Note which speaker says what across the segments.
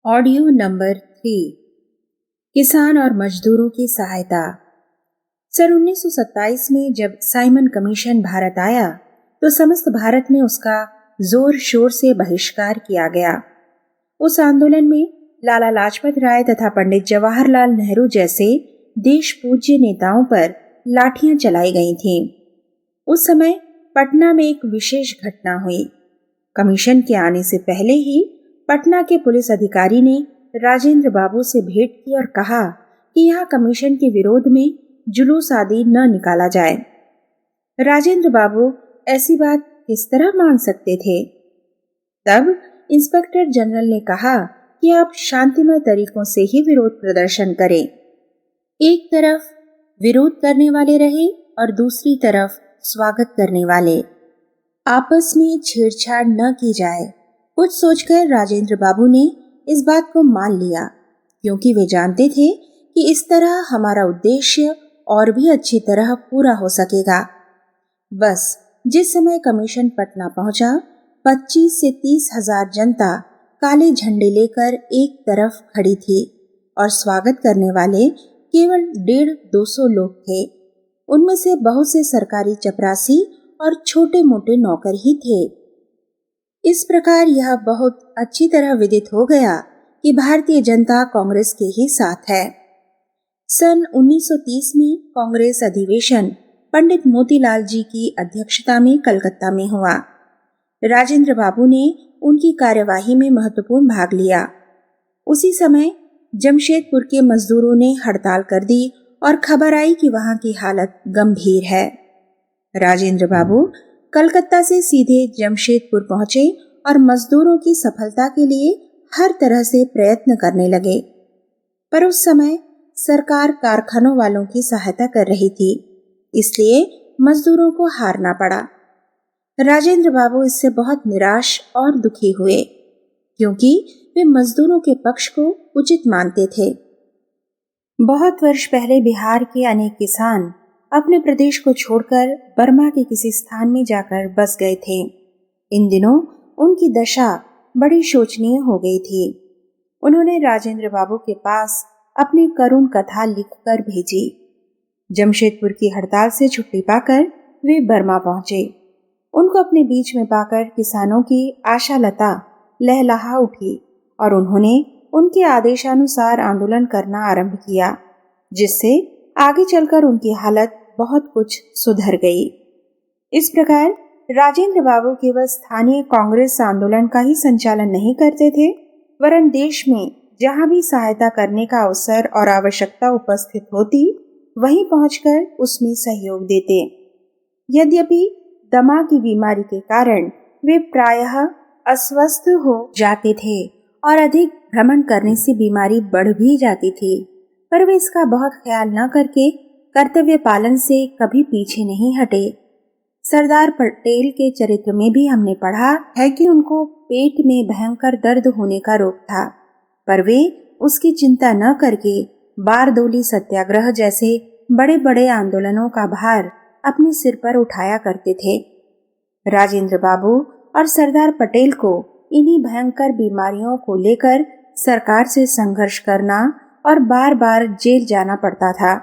Speaker 1: Audio number 3। किसान और मजदूरों की सहायता। सन 1927 में जब साइमन कमीशन भारत आया तो समस्त भारत में उसका जोर शोर से बहिष्कार किया गया। उस आंदोलन में लाला लाजपत राय तथा पंडित जवाहरलाल नेहरू जैसे देश पूज्य नेताओं पर लाठियां चलाई गई थीं। उस समय पटना में एक विशेष घटना हुई। कमीशन के आने से पहले ही पटना के पुलिस अधिकारी ने राजेंद्र बाबू से भेंट की और कहा कि यहाँ कमीशन के विरोध में जुलूस आदि न निकाला जाए। राजेंद्र बाबू ऐसी बात किस तरह मान सकते थे? तब इंस्पेक्टर जनरल ने कहा कि आप शांतिमय तरीकों से ही विरोध प्रदर्शन करें। एक तरफ विरोध करने वाले रहे और दूसरी तरफ स्वागत करने वाले। आपस में छेड़छाड़ न की जाए। कुछ सोचकर राजेंद्र बाबू ने इस बात को मान लिया, क्योंकि वे जानते थे कि इस तरह हमारा उद्देश्य और भी अच्छी तरह पूरा हो सकेगा। बस जिस समय कमीशन पटना पहुंचा, 25 से 30 हजार जनता काले झंडे लेकर एक तरफ खड़ी थी और स्वागत करने वाले केवल 150-200 लोग थे। उनमें से बहुत से सरकारी चपरासी और छोटे मोटे नौकर ही थे। इस प्रकार यह बहुत अच्छी तरह विदित हो गया कि भारतीय जनता कांग्रेस के ही साथ है। सन 1930 में कांग्रेस अधिवेशन पंडित मोतीलाल जी की अध्यक्षता में कलकत्ता में हुआ। राजेंद्र बाबू ने उनकी कार्यवाही में महत्वपूर्ण भाग लिया। उसी समय जमशेदपुर के मजदूरों ने हड़ताल कर दी और खबर आई कि वहां की हालत गंभीर है। राजेंद्र बाबू कलकत्ता से सीधे जमशेदपुर पहुंचे और मजदूरों की सफलता के लिए हर तरह से प्रयत्न करने लगे। पर उस समय सरकार कारखानों वालों की सहायता कर रही थी, इसलिए मजदूरों को हारना पड़ा। राजेंद्र बाबू इससे बहुत निराश और दुखी हुए, क्योंकि वे मजदूरों के पक्ष को उचित मानते थे। बहुत वर्ष पहले बिहार के अनेक किसान अपने प्रदेश को छोड़कर बर्मा के किसी स्थान में जाकर बस गए थे। इन दिनों उनकी दशा बड़ी शोचनीय हो गई थी। उन्होंने राजेंद्र बाबू के पास अपनी करुण कथा लिखकर भेजी। जमशेदपुर की हड़ताल से छुट्टी पाकर वे बर्मा पहुंचे। उनको अपने बीच में पाकर किसानों की आशालता लहलहा उठी और उन्होंने उनके आदेशानुसार आंदोलन करना आरंभ किया, जिससे आगे चलकर उनकी हालत बहुत कुछ सुधर गई। इस प्रकार राजेंद्र बाबू केवल स्थानीय कांग्रेस आंदोलन का ही संचालन नहीं करते थे, वरन देश में जहां भी सहायता करने का अवसर और आवश्यकता उपस्थित होती, वहीं पहुंचकर उसमें सहयोग देते। यद्यपि दमा की बीमारी के कारण वे प्रायः अस्वस्थ हो जाते थे और अधिक भ्रमण करने से बीमारी बढ़ भी जाती थी, पर वे इसका बहुत ख्याल न करके कर्तव्य पालन से कभी पीछे नहीं हटे। सरदार पटेल के चरित्र में भी हमने पढ़ा है कि उनको पेट में भयंकर दर्द होने का रोग था, पर वे उसकी चिंता न करके बारदोली सत्याग्रह जैसे बड़े बड़े आंदोलनों का भार अपने सिर पर उठाया करते थे। राजेंद्र बाबू और सरदार पटेल को इन्हीं भयंकर बीमारियों को लेकर सरकार से संघर्ष करना और बार बार जेल जाना पड़ता था।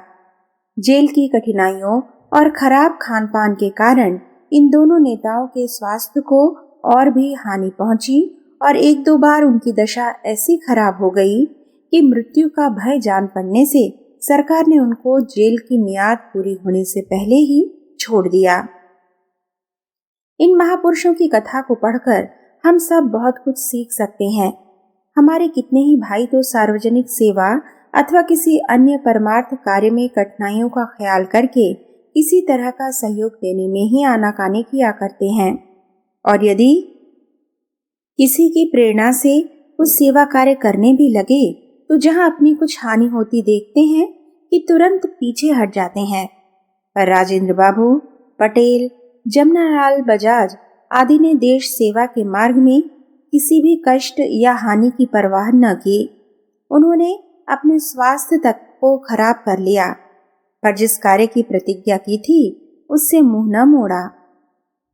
Speaker 1: जेल की कठिनाइयों और खराब खान पान के कारण इन दोनों नेताओं के स्वास्थ्य को और भी हानि पहुंची और 1-2 बार उनकी दशा ऐसी खराब हो गई कि मृत्यु का भय जान पड़ने से सरकार ने उनको जेल की मियाद पूरी होने से पहले ही छोड़ दिया। इन महापुरुषों की कथा को पढ़कर हम सब बहुत कुछ सीख सकते हैं। हमारे कितने ही भाई तो सार्वजनिक सेवा अथवा किसी अन्य परमार्थ कार्य में कठिनाइयों का ख्याल करके किसी तरह का सहयोग देने में ही आनाकानी किया करते हैं, और यदि किसी की प्रेरणा से कुछ सेवा कार्य करने भी लगे तो जहां अपनी कुछ हानि होती देखते हैं कि तुरंत पीछे हट जाते हैं। पर राजेंद्र बाबू, पटेल, जमनालाल बजाज आदि ने देश सेवा के मार्ग में किसी भी कष्ट या हानि की परवाह न की। उन्होंने अपने स्वास्थ्य तक को खराब कर लिया, पर जिस कार्य की प्रतिज्ञा की थी उससे मुंह न मोड़ा।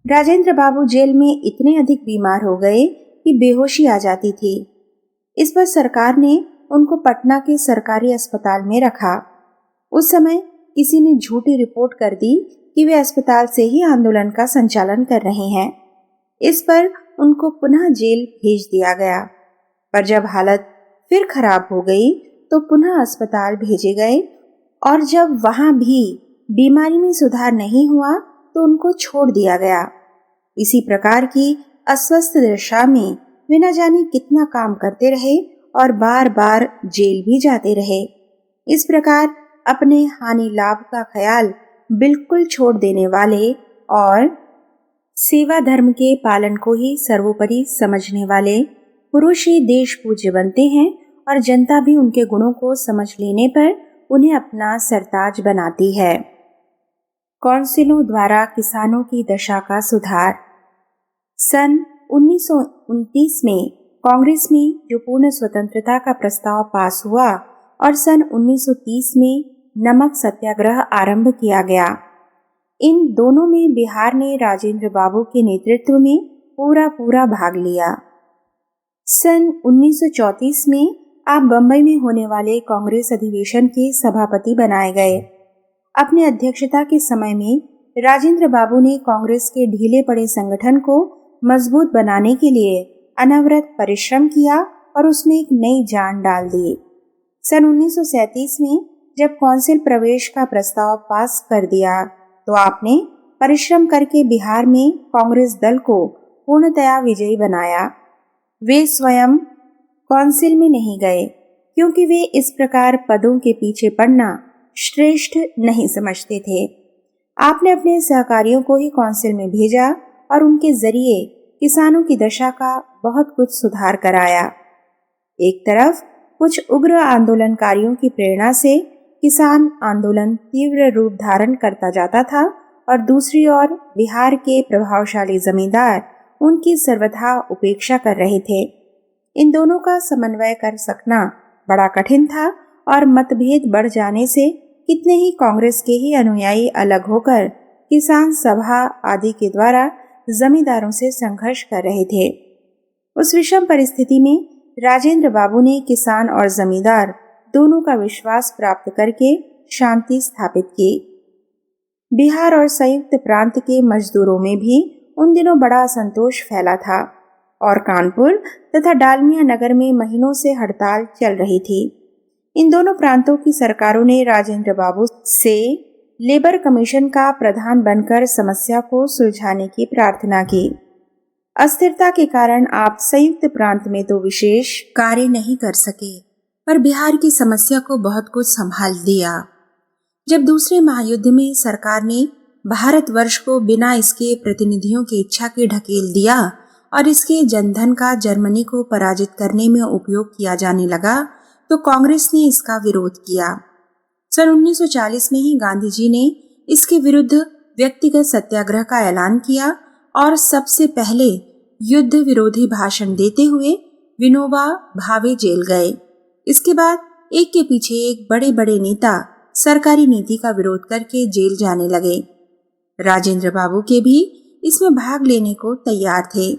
Speaker 1: राजेंद्र बाबू जेल में इतने अधिक बीमार हो गए कि बेहोशी आ जाती थी। इस पर सरकार ने उनको पटना के सरकारी अस्पताल में रखा। उस समय किसी ने झूठी रिपोर्ट कर दी कि वे अस्पताल से ही आंदोलन का संचालन कर रहे हैं। इस पर उनको पुनः जेल भेज दिया गया। पर जब हालत फिर खराब हो गई तो पुनः अस्पताल भेजे गए और जब वहां भी बीमारी में सुधार नहीं हुआ तो उनको छोड़ दिया गया। इसी प्रकार की अस्वस्थ दशा में वे न जाने कितना काम करते रहे और बार बार जेल भी जाते रहे। इस प्रकार अपने हानि लाभ का ख्याल बिल्कुल छोड़ देने वाले और सेवा धर्म के पालन को ही सर्वोपरि समझने वाले पुरुष ही देश पूज्य बनते हैं और जनता भी उनके गुणों को समझ लेने पर उन्हें अपना सरताज बनाती है। काउंसिलों द्वारा किसानों की दशा का सुधार। सन 1929 में कांग्रेस में जो पूर्ण स्वतंत्रता का प्रस्ताव पास हुआ और सन 1930 में नमक सत्याग्रह आरंभ किया गया। इन दोनों में बिहार ने राजेंद्र बाबू के नेतृत्व में पूरा भाग लिया। सन 1934 में आप बंबई में होने वाले कांग्रेस अधिवेशन के सभापति बनाए गए। अपने अध्यक्षता के समय में राजेंद्र बाबू ने कांग्रेस के ढीले पड़े संगठन को मजबूत बनाने के लिए अनवरत परिश्रम किया और उसमें एक नई जान डाल दी। सन 1937 में जब काउंसिल प्रवेश का प्रस्ताव पास कर दिया तो आपने परिश्रम करके बिहार में कांग्रेस दल को पूर्णतया विजयी बनाया। वे स्वयं काउंसिल में नहीं गए क्योंकि वे इस प्रकार पदों के पीछे पड़ना श्रेष्ठ नहीं समझते थे। आपने अपने सहकारियों को ही काउंसिल में भेजा और उनके जरिए किसानों की दशा का बहुत कुछ सुधार कराया। एक तरफ कुछ उग्र आंदोलनकारियों की प्रेरणा से किसान आंदोलन तीव्र रूप धारण करता जाता था और दूसरी ओर बिहार के प्रभावशाली जमींदार उनकी सर्वथा उपेक्षा कर रहे थे। इन दोनों का समन्वय कर सकना बड़ा कठिन था और मतभेद बढ़ जाने से कितने ही कांग्रेस के ही अनुयायी अलग होकर किसान सभा आदि के द्वारा जमींदारों से संघर्ष कर रहे थे। उस विषम परिस्थिति में राजेंद्र बाबू ने किसान और जमींदार दोनों का विश्वास प्राप्त करके शांति स्थापित की। बिहार और संयुक्त प्रांत के मजदूरों में भी उन दिनों बड़ा असंतोष फैला था और कानपुर तथा डालमिया नगर में महीनों से हड़ताल चल रही थी। इन दोनों प्रांतों की सरकारों ने राजेंद्र बाबू से लेबर कमीशन का प्रधान बनकर समस्या को सुलझाने की प्रार्थना की। अस्थिरता के कारण आप संयुक्त प्रांत में तो विशेष कार्य नहीं कर सके, पर बिहार की समस्या को बहुत कुछ संभाल दिया। जब दूसरे महायुद्ध में सरकार ने भारतवर्ष को बिना इसके प्रतिनिधियों की इच्छा के ढकेल दिया और इसके जनधन का जर्मनी को पराजित करने में उपयोग किया जाने लगा तो कांग्रेस ने इसका विरोध किया। सन 1940 में ही गांधी जी ने इसके विरुद्ध व्यक्तिगत सत्याग्रह का ऐलान किया और सबसे पहले युद्ध विरोधी भाषण देते हुए विनोबा भावे जेल गए। इसके बाद एक के पीछे एक बड़े बड़े नेता सरकारी नीति का विरोध करके जेल जाने लगे। राजेंद्र बाबू के भी इसमें भाग लेने को तैयार थे,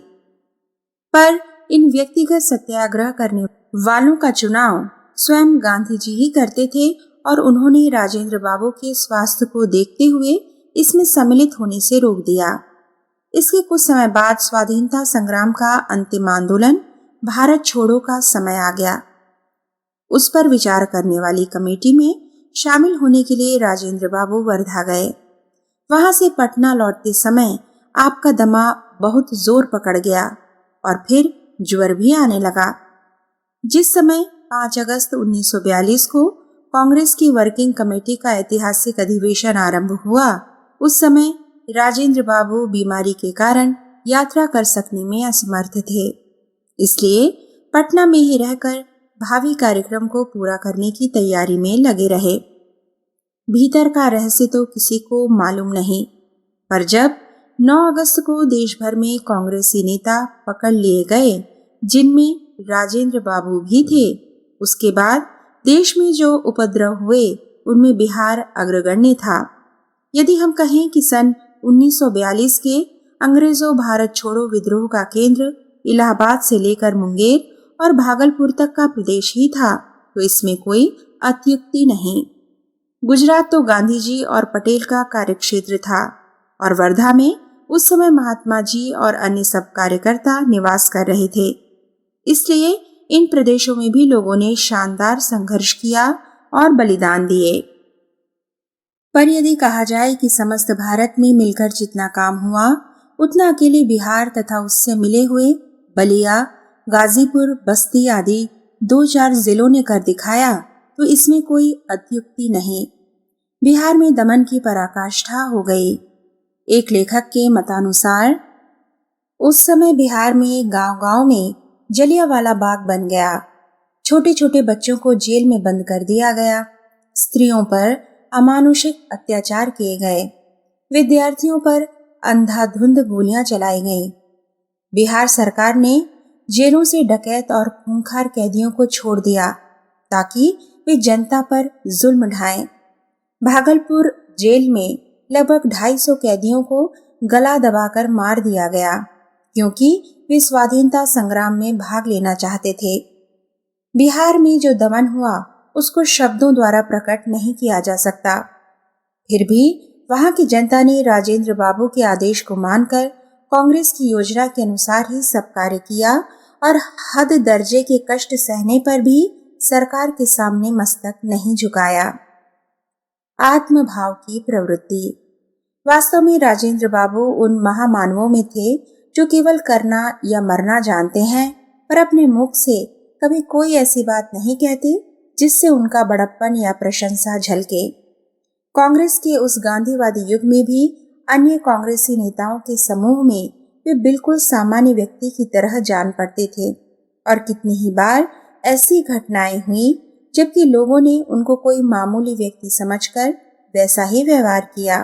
Speaker 1: पर इन व्यक्तिगत सत्याग्रह करने वालों का चुनाव स्वयं गांधी जी ही करते थे और उन्होंने राजेंद्र बाबू के स्वास्थ्य को देखते हुए इसमें सम्मिलित होने से रोक दिया। इसके कुछ समय बाद स्वाधीनता संग्राम का अंतिम आंदोलन भारत छोड़ो का समय आ गया। उस पर विचार करने वाली कमेटी में शामिल होने के लिए राजेंद्र बाबू वर्धा गए। वहां से पटना लौटते समय आपका दमा बहुत जोर पकड़ गया और फिर ज्वर भी आने लगा। जिस समय 5 अगस्त 1942 को कांग्रेस की वर्किंग कमेटी का ऐतिहासिक अधिवेशन आरंभ हुआ, उस समय राजेंद्र बाबू बीमारी के कारण यात्रा कर सकने में असमर्थ थे। इसलिए पटना में ही रहकर भावी कार्यक्रम को पूरा करने की तैयारी में लगे रहे। भीतर का रहस्य तो किसी को मालूम नहीं, पर जब 9 अगस्त को देश भर में कांग्रेसी नेता पकड़ लिए गए, जिनमें राजेंद्र बाबू भी थे, उसके बाद देश में जो उपद्रव हुए उनमें बिहार अग्रगण्य था। यदि हम कहें कि सन 1942 के अंग्रेजों भारत छोड़ो विद्रोह का केंद्र इलाहाबाद से लेकर मुंगेर और भागलपुर तक का प्रदेश ही था, तो इसमें कोई अत्युक्ति नहीं। गुजरात तो गांधी जी और पटेल का कार्यक्षेत्र था और वर्धा में उस समय महात्मा जी और अन्य सब कार्यकर्ता निवास कर रहे थे। इसलिए इन प्रदेशों में भी लोगों ने शानदार संघर्ष किया और बलिदान दिए। पर यदि कहा जाए कि समस्त भारत में मिलकर जितना काम हुआ उतना अकेले बिहार तथा उससे मिले हुए बलिया, गाजीपुर, बस्ती आदि 2-4 जिलों ने कर दिखाया, तो इसमें कोई अत्युक्ति नहीं। बिहार में दमन की पराकाष्ठा हो गई। एक लेखक के मतानुसार उस समय बिहार में गांव-गांव में जलियांवाला बाग बन गया। छोटे छोटे बच्चों को जेल में बंद कर दिया गया। स्त्रियों पर अमानुषिक अत्याचार किए गए। विद्यार्थियों पर अंधाधुंध गोलियां चलाई गईं। बिहार सरकार ने जेलों से डकैत और खूंखार कैदियों को छोड़ दिया ताकि वे जनता पर जुल्म ढाएं। भागलपुर जेल में लगभग 250 कैदियों को गला दबाकर मार दिया गया क्योंकि वे स्वाधीनता संग्राम में भाग लेना चाहते थे। बिहार में जो दमन हुआ उसको शब्दों द्वारा प्रकट नहीं किया जा सकता। फिर भी वहां की जनता ने राजेंद्र बाबू के आदेश को मानकर कांग्रेस की योजना के अनुसार ही सब कार्य किया और हद दर्जे के कष्ट सहने पर भी सरकार के सामने मस्तक नहीं झुकाया। आत्मभाव की प्रवृत्ति। वास्तव में राजेंद्र बाबू उन महामानवों में थे जो केवल करना या मरना जानते हैं, पर अपने मुख से कभी कोई ऐसी बात नहीं कहते जिससे उनका बड़प्पन या प्रशंसा झलके। कांग्रेस के उस गांधीवादी युग में भी अन्य कांग्रेसी नेताओं के समूह में वे बिल्कुल सामान्य व्यक्ति की तरह जान पड़ते थे और कितनी ही बार ऐसी घटनाएं हुई जबकि लोगों ने उनको कोई मामूली व्यक्ति समझकर वैसा ही व्यवहार किया।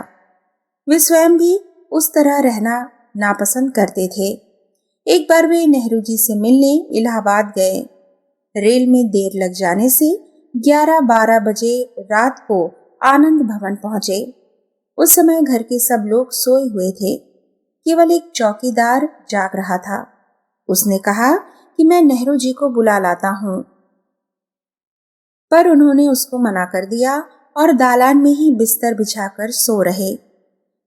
Speaker 1: वे स्वयं भी उस तरह रहना नापसंद करते थे। एक बार वे नेहरू जी से मिलने इलाहाबाद गए। रेल में देर लग जाने से 11-12 बजे रात को आनंद भवन पहुंचे। उस समय घर के सब लोग सोए हुए थे। केवल एक चौकीदार जाग रहा था। उसने कहा कि मैं नेहरू जी को बुला लाता हूँ, पर उन्होंने उसको मना कर दिया और दालान में ही बिस्तर बिछाकर सो रहे।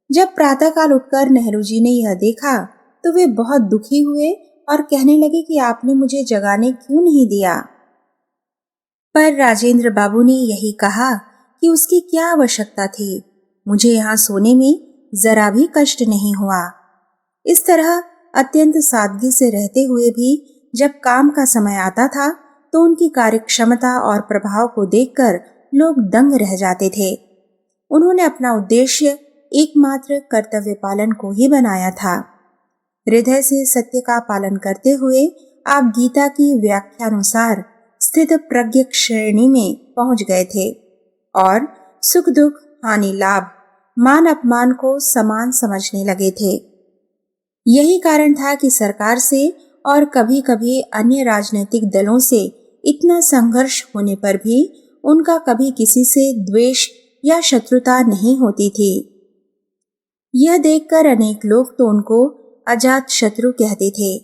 Speaker 1: जब प्रातःकाल उठकर नेहरू जी ने यह देखा तो वे बहुत दुखी हुए और कहने लगे कि आपने मुझे जगाने क्यों नहीं दिया। पर राजेंद्र बाबू ने यही कहा कि उसकी क्या आवश्यकता थी, मुझे यहाँ सोने में जरा भी कष्ट नहीं हुआ। इस तरह अत्यंत सादगी से रहते हुए भी जब काम का समय आता था तो उनकी कार्यक्षमता और प्रभाव को देखकर लोग दंग रह जाते थे। उन्होंने अपना उद्देश्य एकमात्र कर्तव्य पालन को ही बनाया था। हृदय से सत्य का पालन करते हुए आप गीता की व्याख्यानुसार स्थित प्रज्ञ श्रेणी में पहुंच गए थे और सुख दुख, हानि लाभ, मान अपमान को समान समझने लगे थे। यही कारण था कि सरकार से और कभी कभी अन्य राजनीतिक दलों से इतना संघर्ष होने पर भी उनका कभी किसी से द्वेष या शत्रुता नहीं होती थी। यह देखकर अनेक लोग तो उनको अजात शत्रु कहते थे।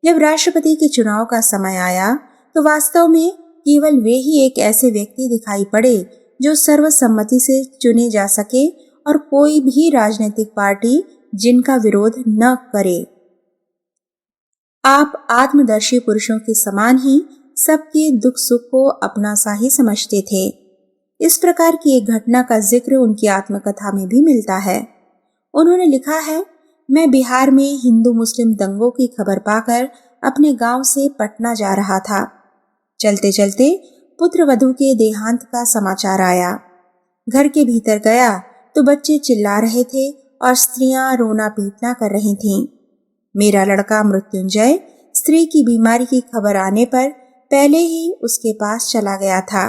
Speaker 1: जब राष्ट्रपति के चुनाव का समय आया तो वास्तव में केवल वे ही एक ऐसे व्यक्ति दिखाई पड़े जो सर्वसम्मति से चुने जा सके और कोई भी राजनीतिक पार्टी जिनका विरोध न करे। आप आत्मदर्शी पुरुषों के समान ही सबके दुख सुख को अपना सा ही समझते थे। इस प्रकार की एक घटना का जिक्र उनकी आत्मकथा में भी मिलता है। उन्होंने लिखा है, मैं बिहार में हिंदू मुस्लिम दंगों की खबर पाकर अपने गांव से पटना जा रहा था। चलते चलते पुत्र वधू के देहांत का समाचार आया। घर के भीतर गया तो बच्चे चिल्ला रहे थे और स्त्रियां रोना पीटना कर रही थीं। मेरा लड़का मृत्युंजय स्त्री की बीमारी की खबर आने पर पहले ही उसके पास चला गया था।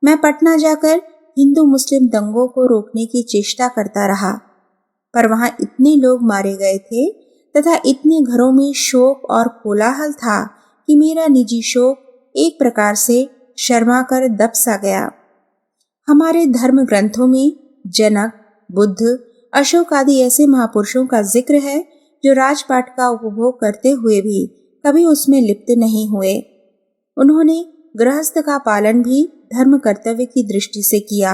Speaker 1: मैं पटना जाकर हिंदू मुस्लिम दंगों को रोकने की चेष्टा करता रहा, पर वहां इतने लोग मारे गए थे तथा इतने घरों में शोक और कोलाहल था कि मेरा निजी शोक एक प्रकार से शर्मा कर दब सा गया। हमारे धर्म ग्रंथों में जनक, बुद्ध, अशोक आदि ऐसे महापुरुषों का जिक्र है जो राजपाट का उपभोग करते हुए भी कभी उसमें लिप्त नहीं हुए। उन्होंने गृहस्थ का पालन भी धर्म कर्तव्य की दृष्टि से किया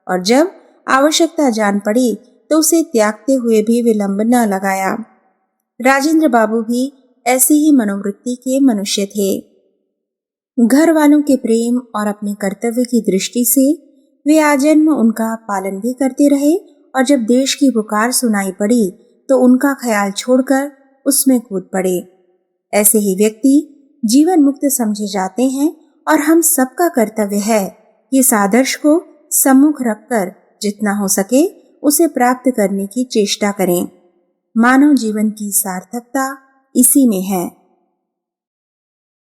Speaker 1: और जब आवश्यकता जान पड़ी तो उसे त्यागते हुए भी विलंब न लगाया। राजेंद्र बाबू भी ऐसी ही मनोवृत्ति के मनुष्य थे। घर वालों के प्रेम और अपने कर्तव्य की दृष्टि से वे आजन्म उनका पालन भी करते रहे और जब देश की पुकार सुनाई पड़ी तो उनका ख्याल छोड़कर उसमें कूद पड़े। ऐसे ही व्यक्ति जीवन मुक्त समझे जाते हैं और हम सबका कर्तव्य है कि इस आदर्श को सम्मुख रखकर जितना हो सके उसे प्राप्त करने की चेष्टा करें। मानव जीवन की सार्थकता इसी में है।